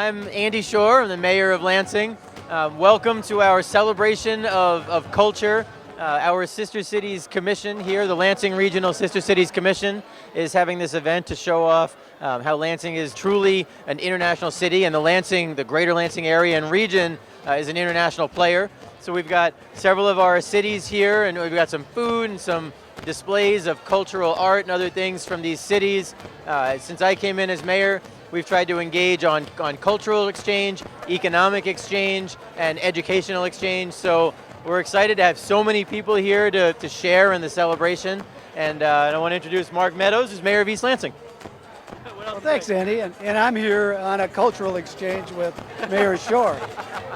I'm Andy Shore, I'm the mayor of Lansing. Welcome to our celebration of culture. Our Sister Cities Commission here, the Lansing Regional Sister Cities Commission, is having this event to show off how Lansing is truly an international city, and the greater Lansing area and region is an international player. So we've got several of our cities here, and we've got some food and some displays of cultural art and other things from these cities. Since I came in as mayor, we've tried to engage on cultural exchange, economic exchange, and educational exchange. So we're excited to have so many people here to share in the celebration. And I want to introduce Mark Meadows, who's mayor of East Lansing. Well, thanks, Andy. And I'm here on a cultural exchange with Mayor Shore.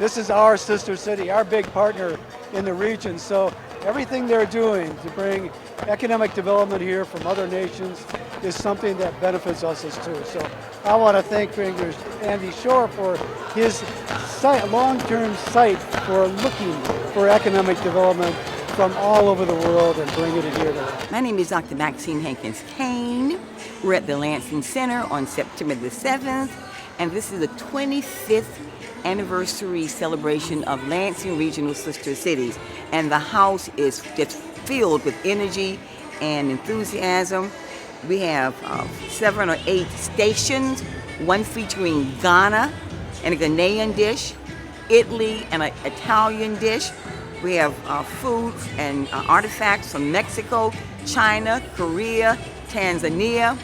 This is our sister city, our big partner in the region. So everything they're doing to bring economic development here from other nations is something that benefits us as too. So I want to thank Andy Shore for his long-term sight for looking for economic development from all over the world and bringing it here to. My name is Dr. Maxine Hankins Kane. We're at the Lansing Center on September the 7th, and this is the 25th anniversary celebration of Lansing Regional Sister Cities. And the house is just filled with energy and enthusiasm. We have 7 or 8 stations, one featuring Ghana and a Ghanaian dish, Italy and an Italian dish. We have food and artifacts from Mexico, China, Korea, Tanzania,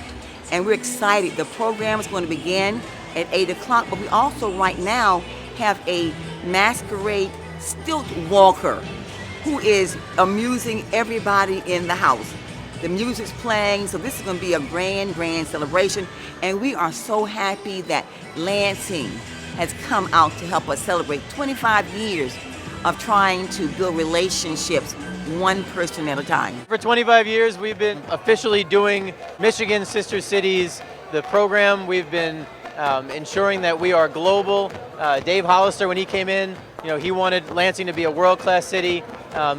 and we're excited. The program is going to begin at 8 o'clock, but we also right now have a masquerade stilt walker who is amusing everybody in the house. The music's playing, so this is going to be a grand celebration, and we are so happy that Lansing has come out to help us celebrate 25 years of trying to build relationships one person at a time. For 25 years, we've been officially doing Michigan Sister Cities, the program. We've been ensuring that we are global. Dave Hollister, when he came in, he wanted Lansing to be a world-class city.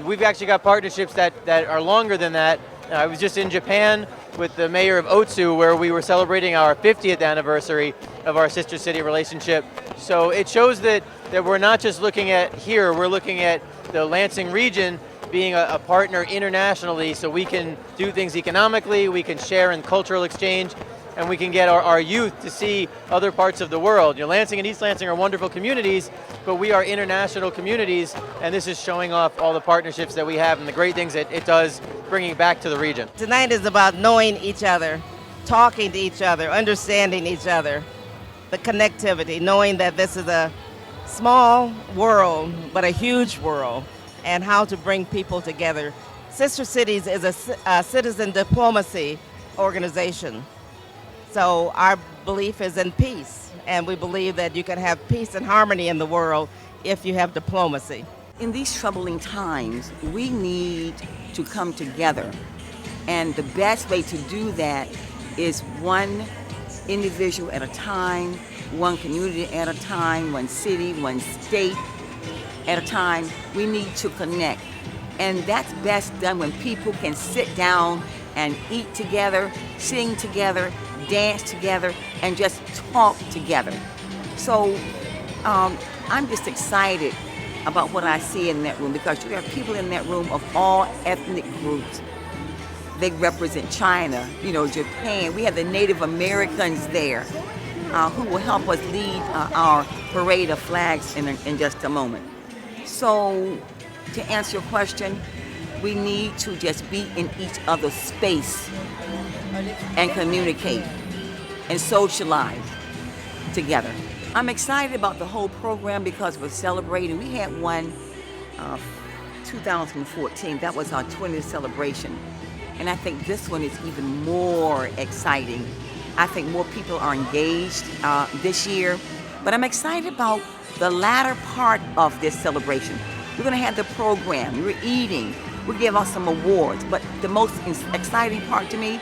We've actually got partnerships that are longer than that. I was just in Japan with the mayor of Otsu, where we were celebrating our 50th anniversary of our sister city relationship. So it shows that we're not just looking at here, we're looking at the Lansing region being a partner internationally, so we can do things economically, we can share in cultural exchange, and we can get our youth to see other parts of the world. Lansing and East Lansing are wonderful communities, but we are international communities, and this is showing off all the partnerships that we have and the great things that it does, bringing back to the region. Tonight is about knowing each other, talking to each other, understanding each other, the connectivity, knowing that this is a small world, but a huge world, and how to bring people together. Sister Cities is a citizen diplomacy organization. So our belief is in peace, and we believe that you can have peace and harmony in the world if you have diplomacy. In these troubling times, we need to come together, and the best way to do that is one individual at a time, one community at a time, one city, one state at a time. We need to connect, and that's best done when people can sit down and eat together, sing together, dance together, and just talk together. So I'm just excited about what I see in that room, because you have people in that room of all ethnic groups. They represent China, Japan. We have the Native Americans there who will help us lead our parade of flags in just a moment. So to answer your question, we need to just be in each other's space and communicate and socialize together. I'm excited about the whole program because we're celebrating. We had one 2014. That was our 20th celebration. And I think this one is even more exciting. I think more people are engaged this year. But I'm excited about the latter part of this celebration. We're going to have the program. We're eating. We'll give out some awards. But the most exciting part to me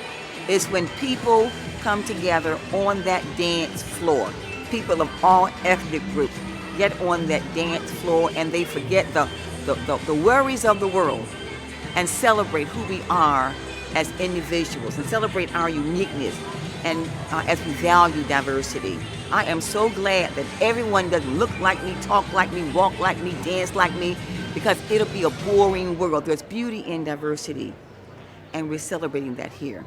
is when people come together on that dance floor. People of all ethnic groups get on that dance floor, and they forget the worries of the world and celebrate who we are as individuals and celebrate our uniqueness, and as we value diversity. I am so glad that everyone doesn't look like me, talk like me, walk like me, dance like me, because it'll be a boring world. There's beauty in diversity, and we're celebrating that here.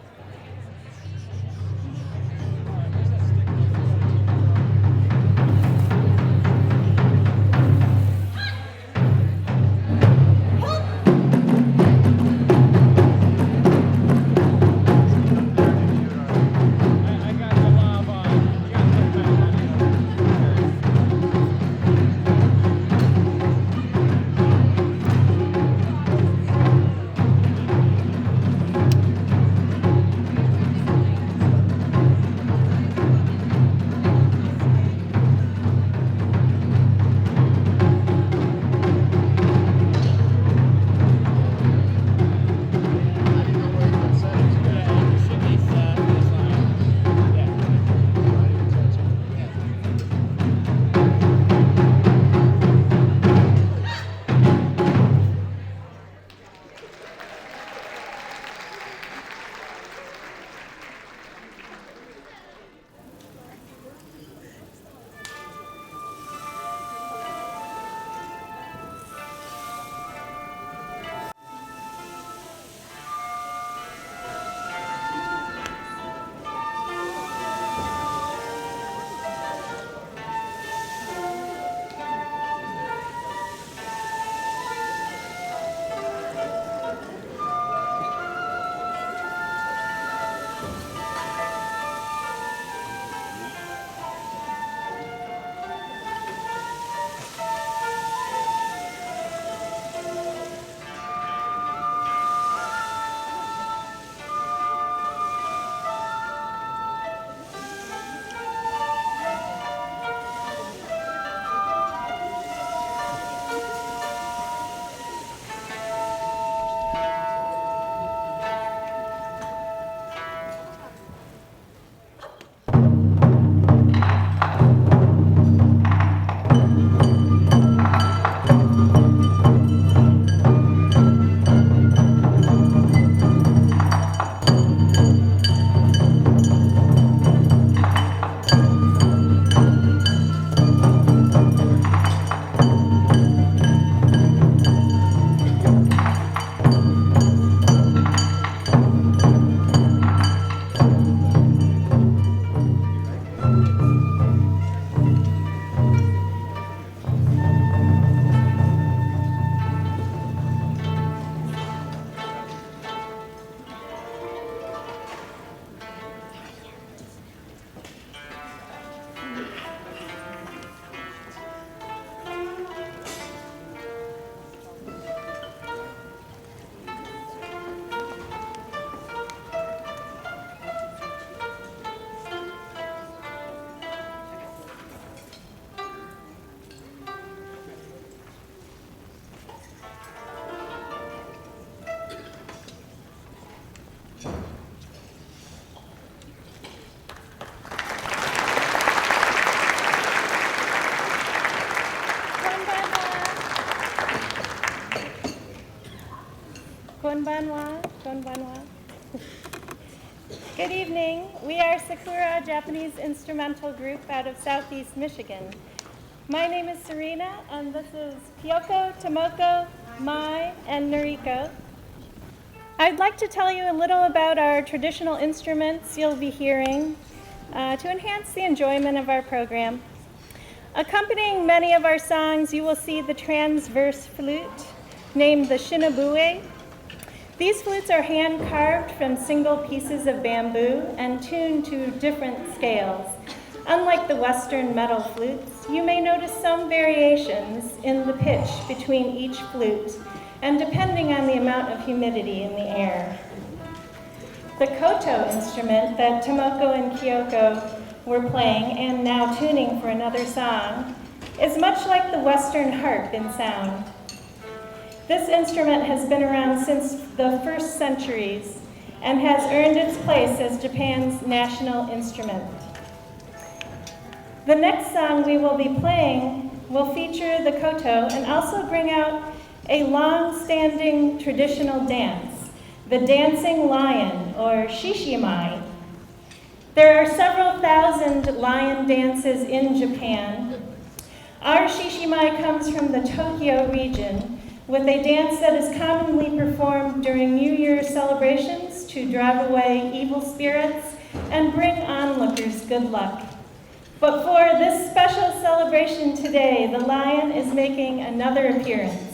Konbanwa, konbanwa. Good evening. We are Sakura, a Japanese instrumental group out of Southeast Michigan. My name is Serena, and this is Kyoko, Tomoko, Mai, and Noriko. I'd like to tell you a little about our traditional instruments you'll be hearing to enhance the enjoyment of our program. Accompanying many of our songs, you will see the transverse flute, named the shinobue. These flutes are hand-carved from single pieces of bamboo and tuned to different scales. Unlike the Western metal flutes, you may notice some variations in the pitch between each flute, and depending on the amount of humidity in the air. The koto instrument that Tomoko and Kyoko were playing and now tuning for another song is much like the Western harp in sound. This instrument has been around since the first centuries and has earned its place as Japan's national instrument. The next song we will be playing will feature the koto and also bring out a long-standing traditional dance, the dancing lion, or shishimai. There are several thousand lion dances in Japan. Our Shishimai comes from the Tokyo region with a dance that is commonly performed during New Year's celebrations to drive away evil spirits and bring onlookers good luck. But for this special celebration today, the lion is making another appearance.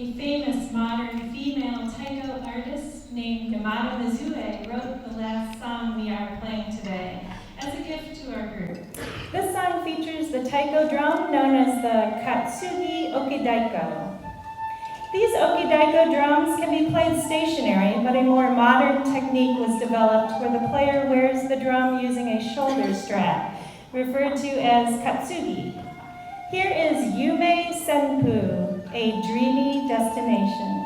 A famous modern female taiko artist named Yamada Mizue wrote the last song we are playing today as a gift to our group. This song features the taiko drum known as the Katsugi Okidaiko. These Okidaiko drums can be played stationary, but a more modern technique was developed where the player wears the drum using a shoulder strap, referred to as Katsugi. Here is Yume Senpu, A Dreamy Destination.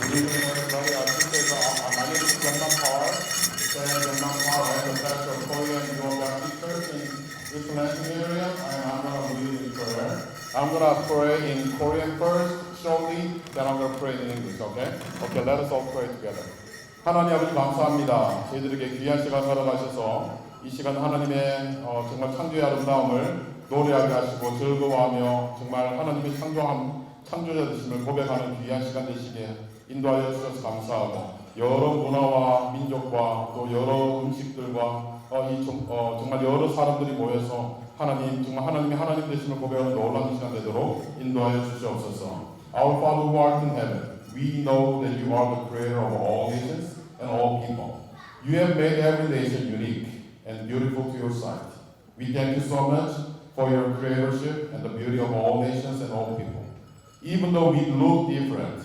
Good evening, everybody. This is my name is Gyeongnam Park. It's Gyeongnam Park. I'm the pastor of Korean New Baptist Church in this Lansing area, and I'm going to lead in prayer. I'm going to pray in Korean first, shortly, then I'm going to pray in English, okay? Okay, let us all pray together. 하나님 아버지 감사합니다. 저희들에게 귀한 시간 허락하셔서 이 시간 하나님의 정말 창조의 아름다움을 노래하게 하시고 즐거워하며 정말 하나님의 창조자 되심을 고백하는 귀한 시간 되시게 인도하여 주셔서 감사하고 여러 문화와 민족과 또 여러 음식들과 정말 여러 사람들이 모여서 정말 하나님의 하나님 되심을 고백하는 놀라운 시간 되도록 인도하여 주시옵소서. Our Father who art in heaven, we know that you are the creator of all nations and all people. You have made every nation unique and beautiful to your sight. We thank you so much for your creatorship and the beauty of all nations and all people. Even though we look different,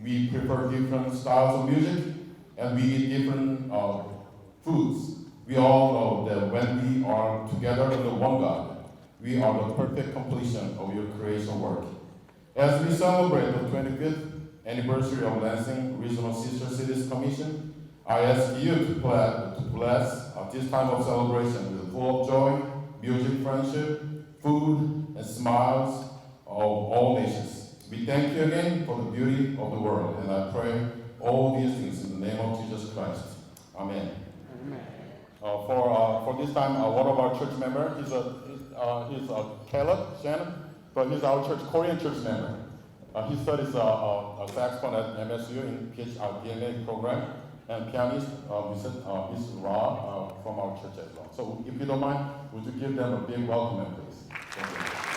we prefer different styles of music, and we eat different foods. We all know that when we are together under one God, we are the perfect completion of your creation work. As we celebrate the 25th anniversary of Lansing Regional Sister Cities Commission, I ask you to bless this time of celebration with full of joy, music, friendship, food, and smiles of all nations. We thank you again for the beauty of the world, and I pray all these things in the name of Jesus Christ. Amen. Amen. For this time, one of our church members, he's Caleb Shannon, but he's our Korean church member. He studies saxophone at MSU in PhD program, and pianist, Miss Ra from our church as well. So if you don't mind, would you give them a big welcome, please? Thank you.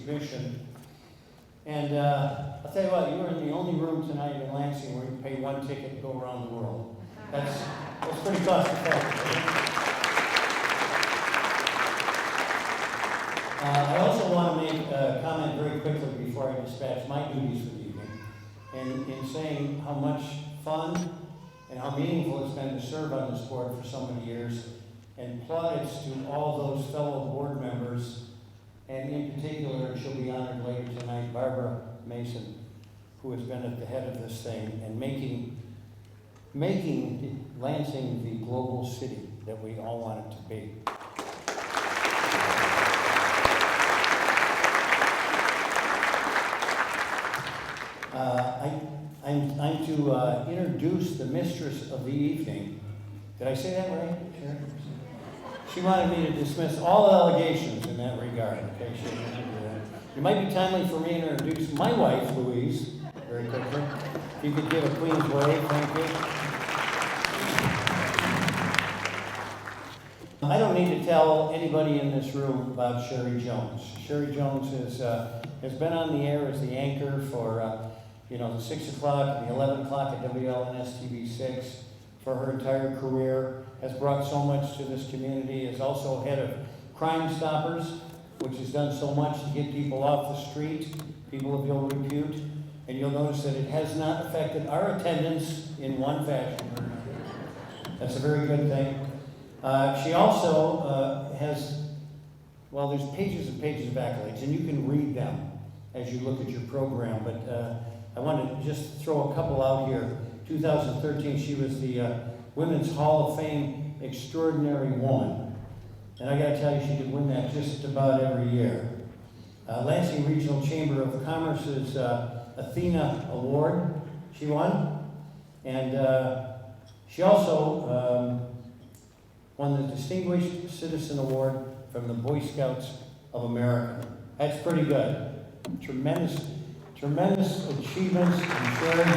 Commission. And I'll tell you what, you were in the only room tonight in Lansing where you can pay one ticket and go around the world. That's pretty cost effective. I also want to make a comment very quickly before I dispatch my duties for the evening, and in saying how much fun and how meaningful it's been to serve on this board for so many years, and plaudits to all those fellow board members, and in particular, she'll be honored later tonight, Barbara Mason, who has been at the head of this thing and making Lansing the global city that we all want it to be. I'm to introduce the mistress of the evening. Did I say that right? Sure. She wanted me to dismiss all allegations in that regard. Okay, she didn't do that. It might be timely for me to introduce my wife, Louise, very quickly. If you could give a queen's wave, thank you. I don't need to tell anybody in this room about Sherry Jones. Sherry Jones has been on the air as the anchor for the 6 o'clock and the 11 o'clock at WLNS TV6 for her entire career, has brought so much to this community, is also head of Crime Stoppers, which has done so much to get people off the street, people of ill repute, and you'll notice that it has not affected our attendance in one fashion or another. That's a very good thing. She also has, well, there's pages and pages of accolades, and you can read them as you look at your program, but I want to just throw a couple out here. 2013, she was the Women's Hall of Fame Extraordinary Woman. And I got to tell you, she could win that just about every year. Lansing Regional Chamber of Commerce's Athena Award, she won. And she also won the Distinguished Citizen Award from the Boy Scouts of America. That's pretty good. Tremendous achievements and sharing.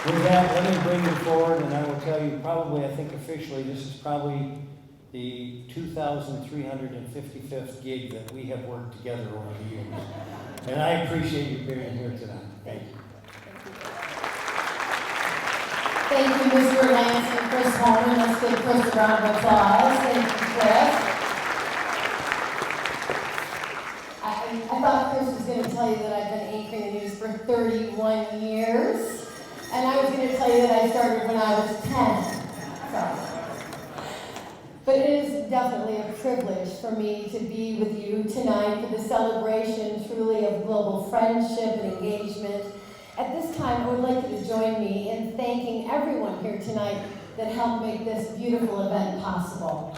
With that, let me bring you forward, and I will tell you probably, I think officially, this is probably the 2,355th gig that we have worked together over the years. And I appreciate you being here tonight. Thank you. Thank you, Mr. Lance and Chris Holman. Let's give Chris a round of applause. Thank you, Chris. I thought Chris was going to tell you that I've been anchoring the news for 31 years. And I was going to tell you that I started when I was 10. But it is definitely a privilege for me to be with you tonight for the celebration truly of global friendship and engagement. At this time, I would like you to join me in thanking everyone here tonight that helped make this beautiful event possible.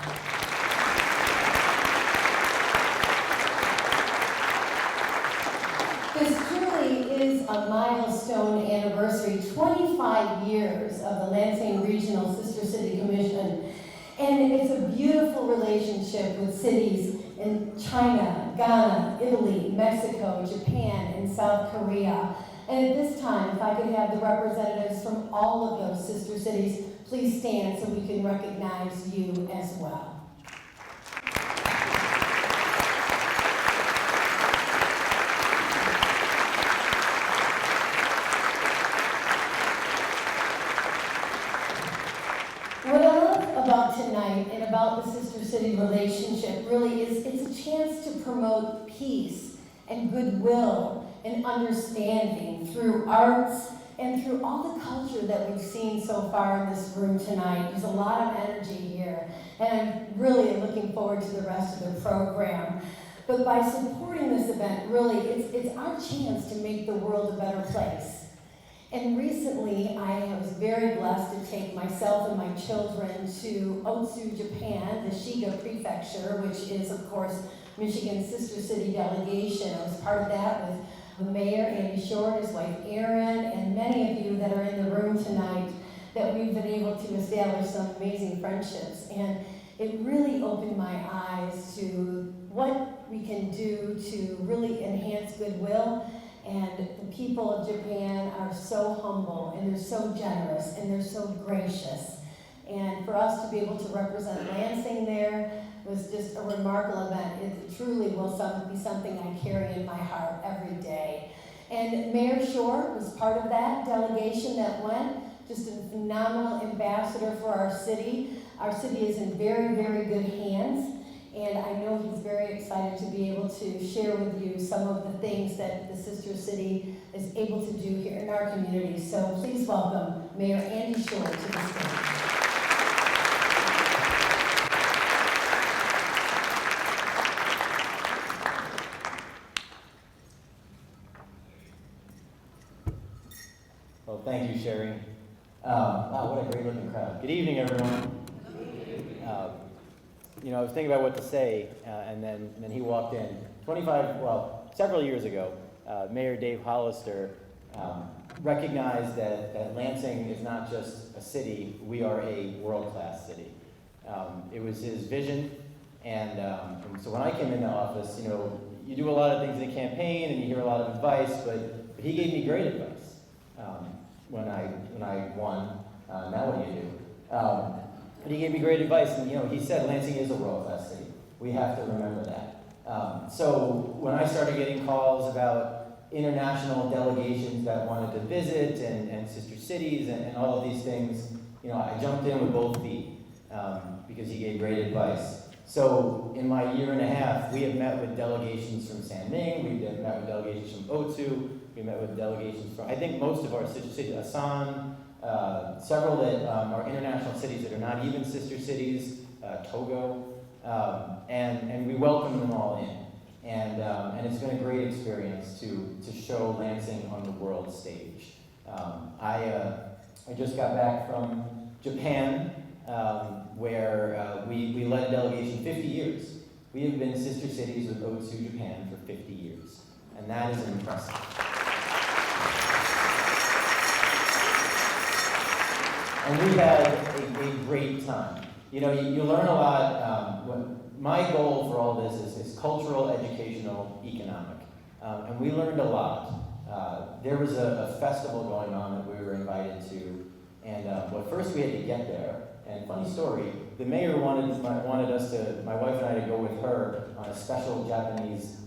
This truly is a milestone anniversary, 25 years of the Lansing Regional Sister City Commission. And it's a beautiful relationship with cities in China, Ghana, Italy, Mexico, Japan, and South Korea. And at this time, if I could have the representatives from all of those sister cities, please stand so we can recognize you as well. What I love about tonight and about the sister city relationship really is it's a chance to promote peace and goodwill and understanding through arts and through all the culture that we've seen so far in this room tonight. There's a lot of energy here, and I'm really looking forward to the rest of the program. But by supporting this event, really, it's our chance to make the world a better place. And recently, I was very blessed to take myself and my children to Otsu, Japan, the Shiga Prefecture, which is, of course, Michigan's sister city delegation. I was part of that with the mayor, Andy Short, his wife, Erin, and many of you that are in the room tonight, that we've been able to establish some amazing friendships. And it really opened my eyes to what we can do to really enhance goodwill. And the people of Japan are so humble, and they're so generous, and they're so gracious. And for us to be able to represent Lansing there was just a remarkable event. It truly will be something I carry in my heart every day. And Mayor Shore was part of that delegation that went, just a phenomenal ambassador for our city. Our city is in very, very good hands. And I know he's very excited to be able to share with you some of the things that the sister city is able to do here in our community. So please welcome Mayor Andy Shore to the stage. Well, thank you, Sherry. Wow, what a great looking crowd. Good evening, everyone. You know, I was thinking about what to say, and then he walked in. Several years ago, Mayor Dave Hollister recognized that Lansing is not just a city, we are a world-class city. It was his vision, and so when I came into office, you know, you do a lot of things in a campaign and you hear a lot of advice, but he gave me great advice when I won. Now what do you do? And he gave me great advice, and you know, he said Lansing is a world-class city. We have to remember that. So when I started getting calls about international delegations that wanted to visit and sister cities and all of these things, you know, I jumped in with both feet because he gave great advice. So in my year and a half, we have met with delegations from San Ming, we've met with delegations from Otsu, we met with delegations from, I think most of our sister cities, Asan, several that are international cities that are not even sister cities, Togo, and we welcome them all in. And it's been a great experience to show Lansing on the world stage. I just got back from Japan, where we led a delegation 50 years. We have been sister cities with Otsu Japan for 50 years, and that is impressive. And we had a great time. You know, you learn a lot. My goal for all this is cultural, educational, economic. And we learned a lot. There was a festival going on that we were invited to. And first we had to get there. And funny story, the mayor wanted us to, my wife and I, to go with her on a special Japanese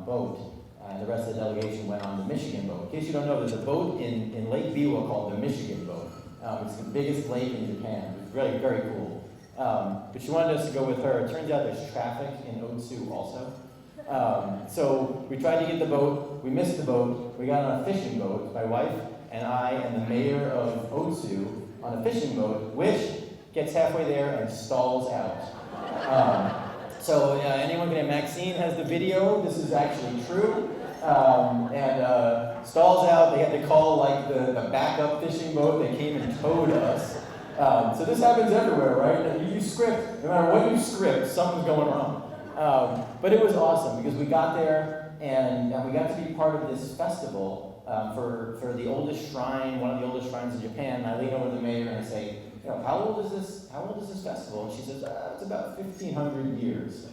boat. And the rest of the delegation went on the Michigan boat. In case you don't know, there's a boat in Lake Biwa called the Michigan boat. It's the biggest lake in Japan. It's really very cool. But she wanted us to go with her. It turns out there's traffic in Otsu also. So we tried to get the boat. We missed the boat. We got on a fishing boat, my wife and I and the mayor of Otsu on a fishing boat, which gets halfway there and stalls out. So anyone can, Maxine has the video. This is actually true. Stalls out. They had to call like the backup fishing boat. They came and towed us. So this happens everywhere, right? And you script, no matter what you script, something's going wrong. But it was awesome because we got there and we got to be part of this festival for the oldest shrine, one of the oldest shrines in Japan. And I lean over to the mayor and I say, you know, how old is this festival? And she says, it's about 1,500 years.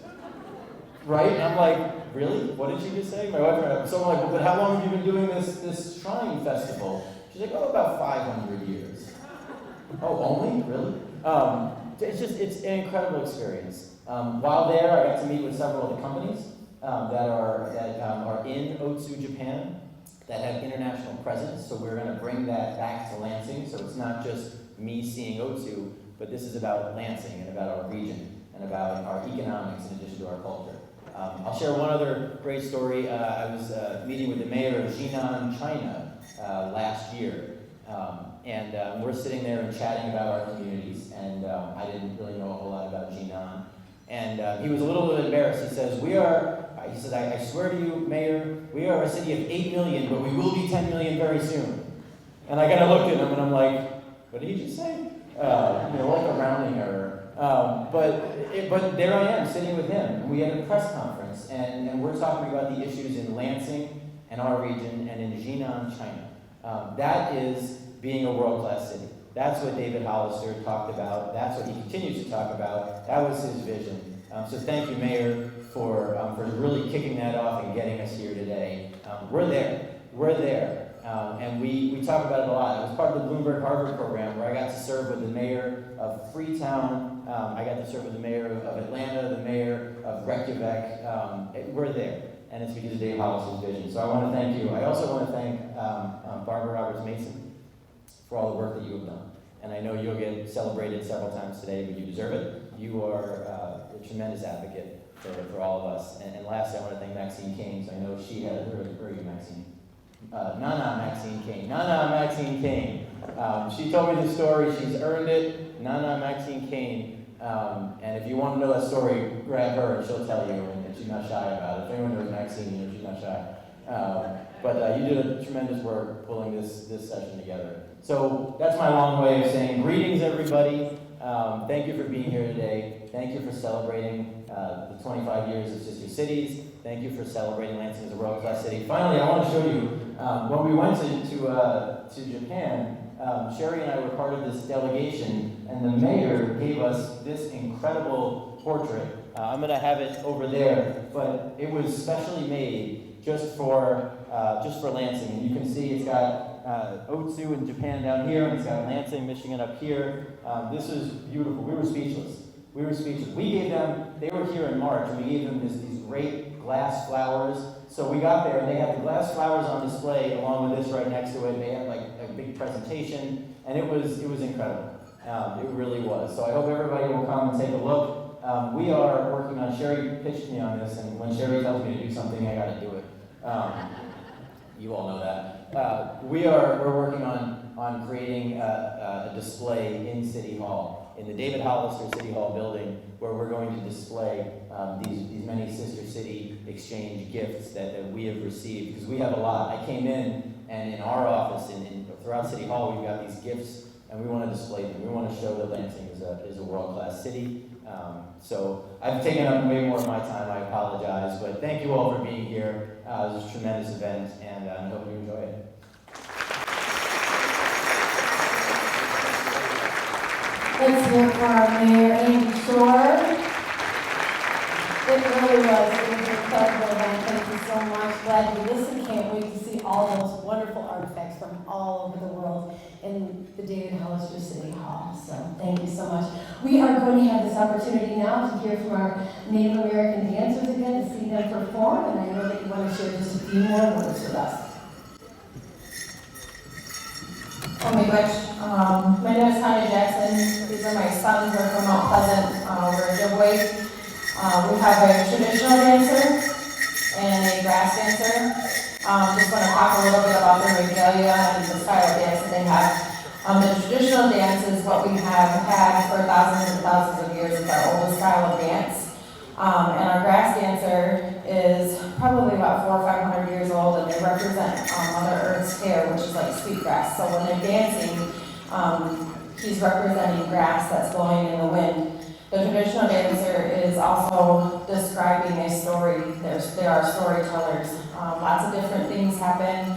Right? And I'm like, really? What did she just say? My wife and I, so I'm like, well, but how long have you been doing this shrine festival? She's like, about 500 years. Oh, only? Really? It's an incredible experience. While there, I got to meet with several of the companies that are in Otsu, Japan, that have international presence. So we're going to bring that back to Lansing. So it's not just me seeing Otsu, but this is about Lansing and about our region and about our economics in addition to our culture. I'll share one other great story. I was meeting with the mayor of Jinan, China last year. And we're sitting there and chatting about our communities. And I didn't really know a whole lot about Jinan. And he was a little bit embarrassed. He says, I swear to you, Mayor, we are a city of 8 million, but we will be 10 million very soon. And I kind of looked at him and I'm like, what did he just say? Like a rounding error. But there I am, sitting with him. We had a press conference, and we're talking about the issues in Lansing and our region and in Jinan, China. That is being a world-class city. That's what David Hollister talked about. That's what he continues to talk about. That was his vision. So thank you, Mayor, for really kicking that off and getting us here today. We're there. And we talk about it a lot. I was part of the Bloomberg Harvard program where I got to serve with the mayor of Freetown. I got to serve with the mayor of Atlanta, the mayor of Reykjavik, we're there. And it's because of Dave Hollis's vision. So I want to thank you. I also want to thank Barbara Roberts-Mason for all the work that you have done. And I know you'll get celebrated several times today, but you deserve it. You are a tremendous advocate for all of us. And lastly, I want to thank Maxine Kane. So I know she had, where are you, Maxine? Maxine Kane. Maxine Kane. She told me the story. She's earned it. Maxine Kane. And if you want to know that story, grab her and she'll tell you. And she's not shy about it. If anyone knows Maxine, you know she's not shy. But you did a tremendous work pulling this session together. So that's my long way of saying greetings, everybody. Thank you for being here today. Thank you for celebrating the 25 years of Sister Cities. Thank you for celebrating Lansing as a world-class city. Finally, I want to show you, when we went to Japan, Sherry and I were part of this delegation, and the mayor gave us this incredible portrait. I'm going to have it over there, but it was specially made just for Lansing. And you can see it's got Otsu in Japan down here, and it's got Lansing, Michigan up here. This is beautiful. We were speechless. We gave them, they were here in March, and we gave them these great glass flowers. So we got there, and they had the glass flowers on display along with this right next to it. They had like a big presentation, and it was incredible. It really was. So I hope everybody will come and take a look. We are working on, Sherry pitched me on this, and when Sherry tells me to do something, I got to do it. You all know that. We're working on creating a display in City Hall, in the David Hollister City Hall building, where we're going to display these many Sister City exchange gifts that we have received, because we have a lot. I came in, and in our office, throughout City Hall, we've got these gifts, and we want to display them. We want to show that Lansing is a world-class city. So I've taken up way more of my time, I apologize, but thank you all for being here. It was a tremendous event, and I hope you enjoy it. Let's hear for our Mayor Andy Shore. It really was. It was an incredible event. Thank you so much. Glad you listened. Can't wait to see all those wonderful artifacts from all over the world in the David Hollister City Hall. So thank you so much. We are going to have this opportunity now to hear from our Native American dancers again, to see them perform, and I know that you want to share just a few more words with us. Oh my gosh, my name is Tanya Jackson. These are my sons. We're from Mount Pleasant. We're Ojibwe. We have a traditional dancer and a grass dancer. Just want to talk a little bit about their regalia and the style of dance that they have. The traditional dance is what we have had for thousands and thousands of years. It's our oldest style of dance. And our grass dancer is probably about 400 or 500 years old, and they represent Mother Earth's hair, which is like sweetgrass. So when they're dancing, he's representing grass that's blowing in the wind. The traditional dancer is also describing a story. There are storytellers. Lots of different things happen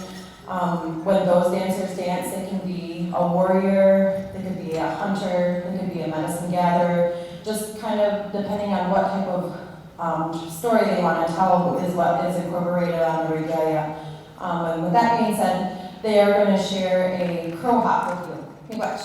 when those dancers dance. They can be a warrior, they could be a hunter, they could be a medicine gatherer, just kind of depending on what type of story they want to tell is what is incorporated on the regalia. And with that being said, they are going to share a crow hop with you. Hey, watch.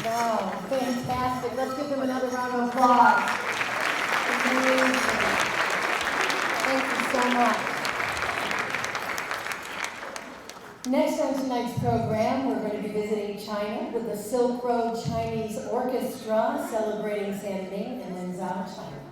Wow, fantastic. Let's give them another round of applause. Amazing. Thank you so much. Next on tonight's program, we're going to be visiting China with the Silk Road Chinese Orchestra celebrating Sanming in Lansing, China.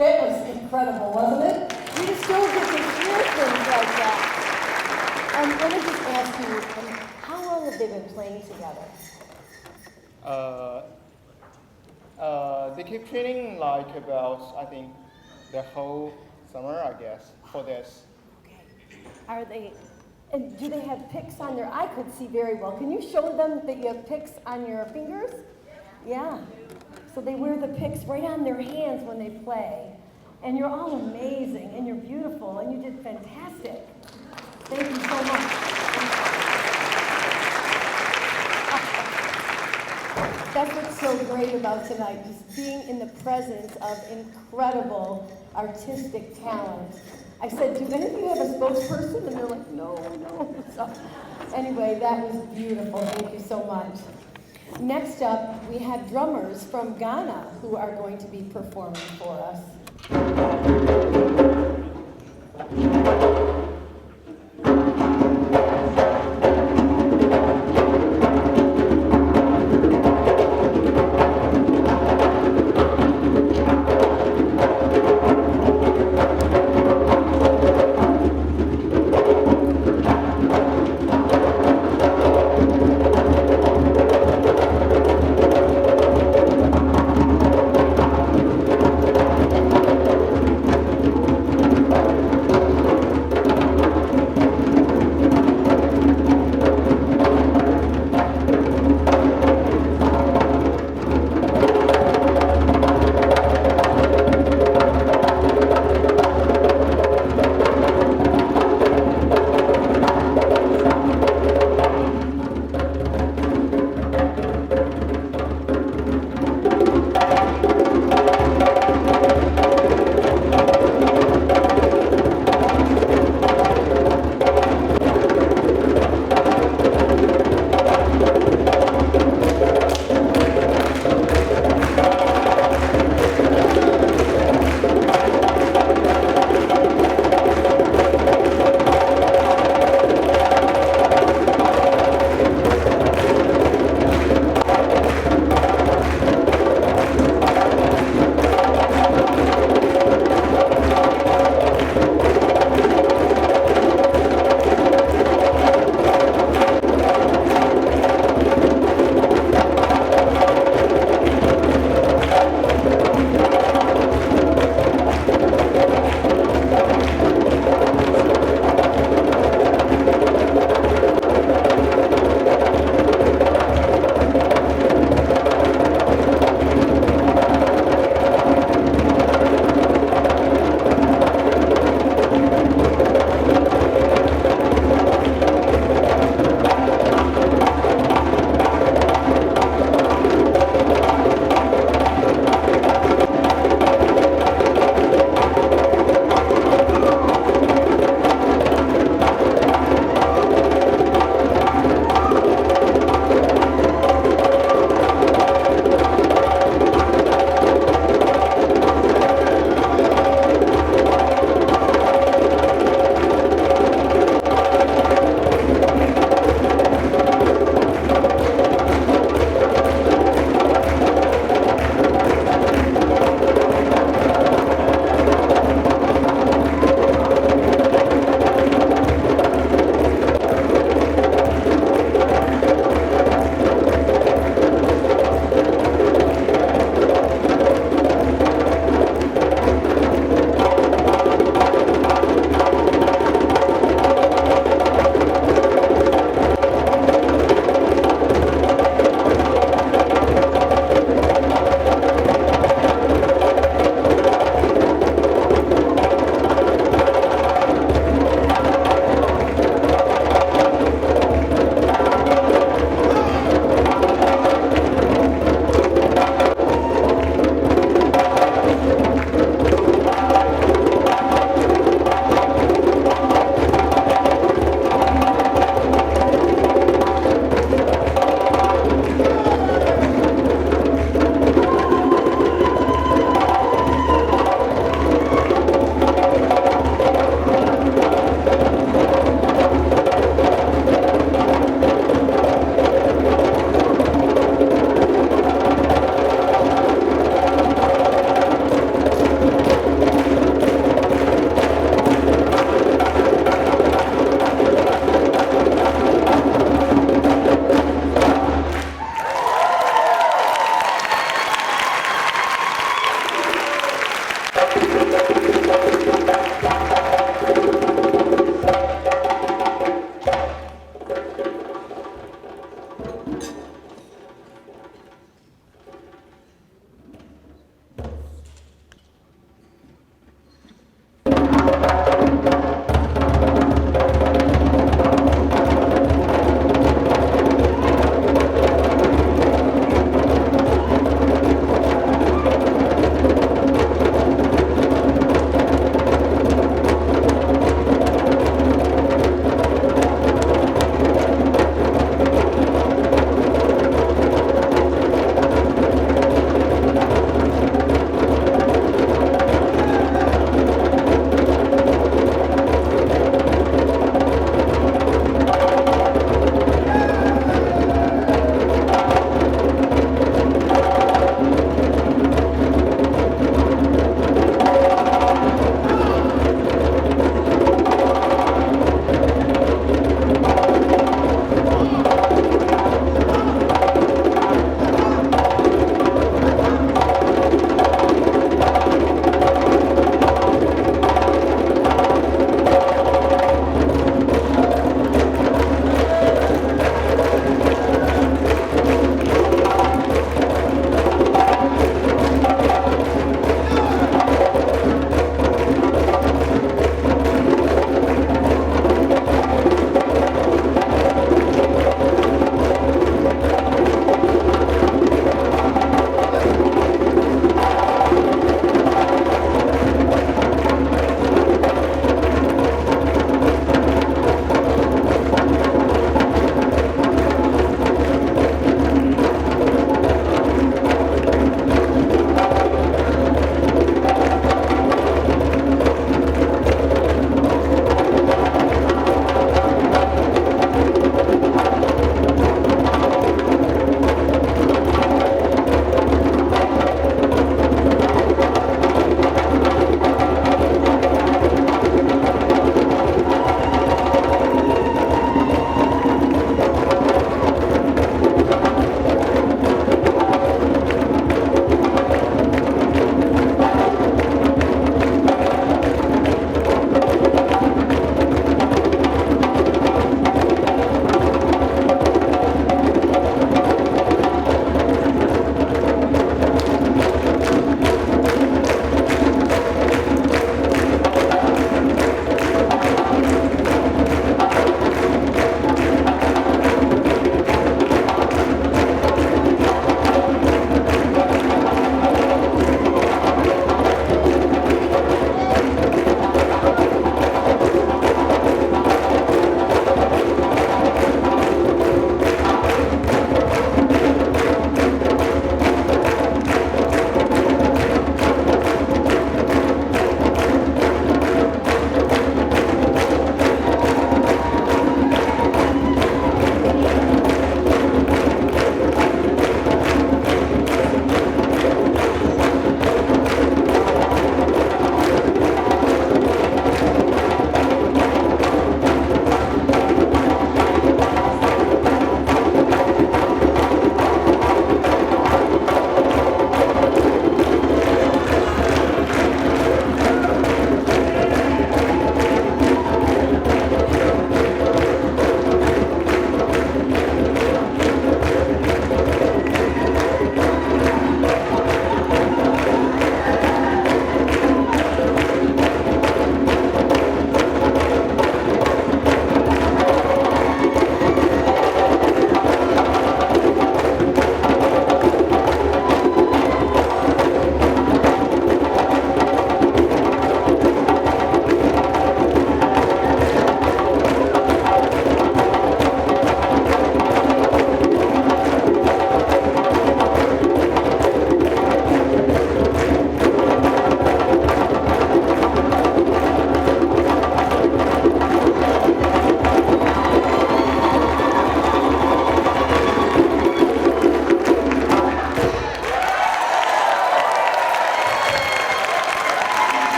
That was incredible, wasn't it? We just don't get to hear things like that. Let me just ask you, how long have they been playing together? They keep training like about, I think, the whole summer, I guess, for this. Okay. Are they, and do they have picks on their, I could see very well. Can you show them that you have picks on your fingers? Yeah. So they wear the picks right on their hands when they play. And you're all amazing, and you're beautiful, and you did fantastic. Thank you so much. That's what's so great about tonight, just being in the presence of incredible artistic talent. I said, do any of you have a spokesperson? And they're like, no. So anyway, that was beautiful. Thank you so much. Next up, we have drummers from Ghana who are going to be performing for us.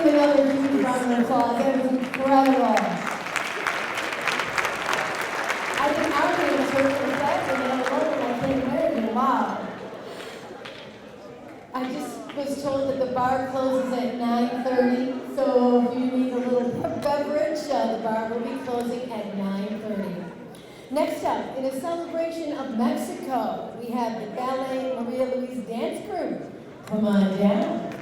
you another huge round of applause. That was incredible. I think our name was heard from the back and then I came in. Wow. I just was told that the bar closes at 9:30, so if you need a little beverage, the bar will be closing at 9:30. Next up, in a celebration of Mexico, we have the Ballet Maria Luisa Dance Group. Come on down.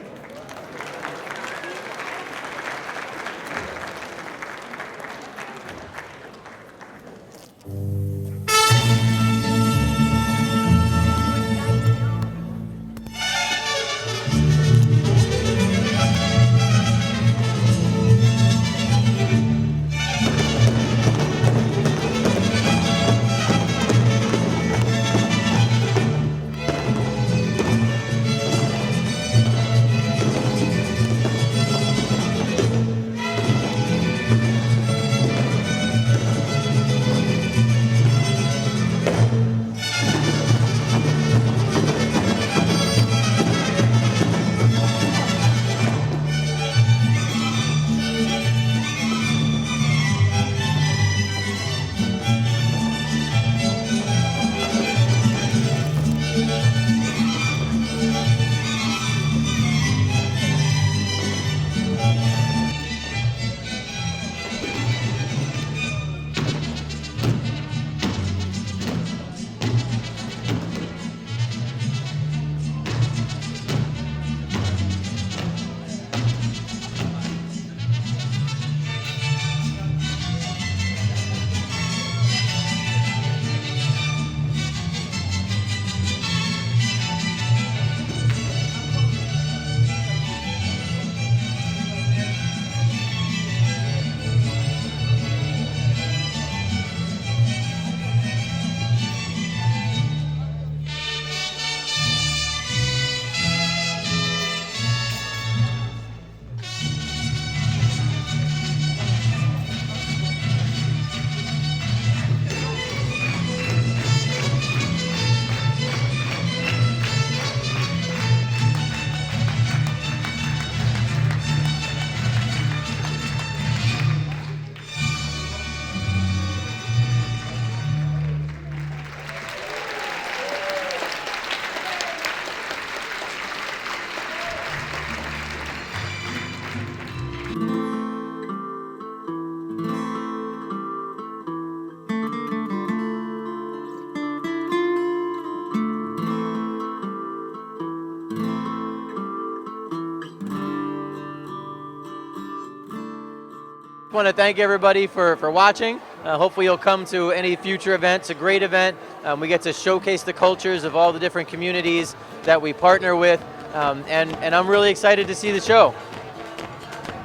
I want to thank everybody for watching. Hopefully you'll come to any future events. It's a great event. We get to showcase the cultures of all the different communities that we partner with, and I'm really excited to see the show.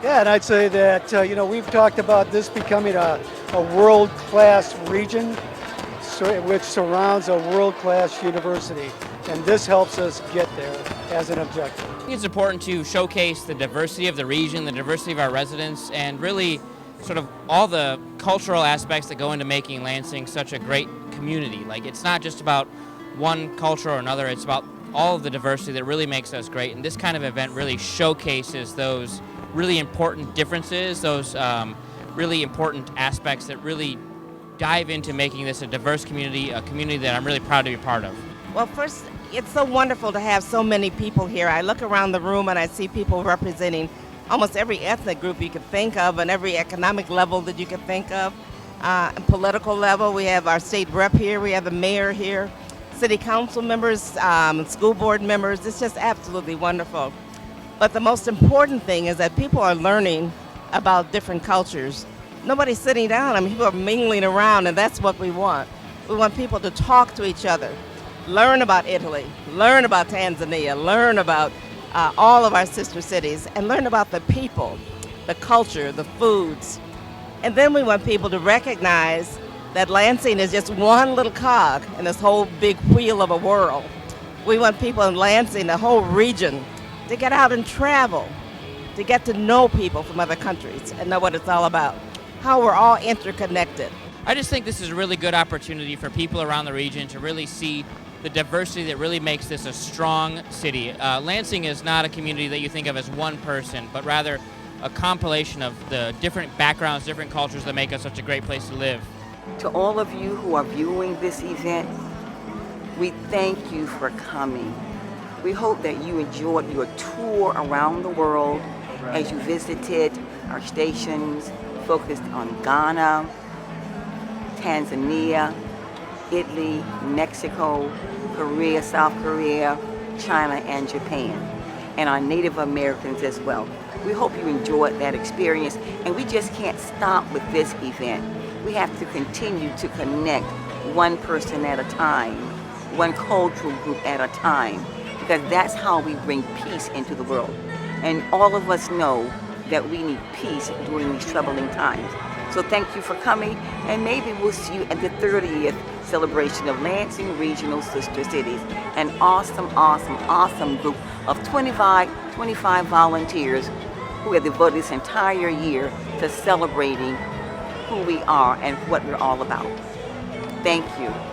Yeah, and I'd say that, we've talked about this becoming a world-class region which surrounds a world-class university, and this helps us get there as an objective. I think it's important to showcase the diversity of the region, the diversity of our residents, and really sort of all the cultural aspects that go into making Lansing such a great community. Like, it's not just about one culture or another, it's about all of the diversity that really makes us great, and this kind of event really showcases those really important differences, those really important aspects that really dive into making this a diverse community, a community that I'm really proud to be part of. Well, first, it's so wonderful to have so many people here. I look around the room and I see people representing almost every ethnic group you could think of and every economic level that you could think of. Political level, we have our state rep here, we have the mayor here, city council members, school board members. It's just absolutely wonderful. But the most important thing is that people are learning about different cultures. Nobody's sitting down. I mean, people are mingling around, and that's what we want. We want people to talk to each other, learn about Italy, learn about Tanzania, learn about all of our sister cities, and learn about the people, the culture, the foods. And then we want people to recognize that Lansing is just one little cog in this whole big wheel of a world. We want people in Lansing, the whole region, to get out and travel, to get to know people from other countries and know what it's all about, how we're all interconnected. I just think this is a really good opportunity for people around the region to really see the diversity that really makes this a strong city. Lansing is not a community that you think of as one person, but rather a compilation of the different backgrounds, different cultures that make us such a great place to live. To all of you who are viewing this event, we thank you for coming. We hope that you enjoyed your tour around the world as you visited our stations focused on Ghana, Tanzania, Italy, Mexico, Korea, South Korea, China, and Japan, and our Native Americans as well. We hope you enjoyed that experience, and we just can't stop with this event. We have to continue to connect one person at a time, one cultural group at a time, because that's how we bring peace into the world. And all of us know that we need peace during these troubling times. So thank you for coming, and maybe we'll see you at the 30th celebration of Lansing Regional Sister Cities, an awesome, awesome, awesome group of 25 volunteers who have devoted this entire year to celebrating who we are and what we're all about. Thank you.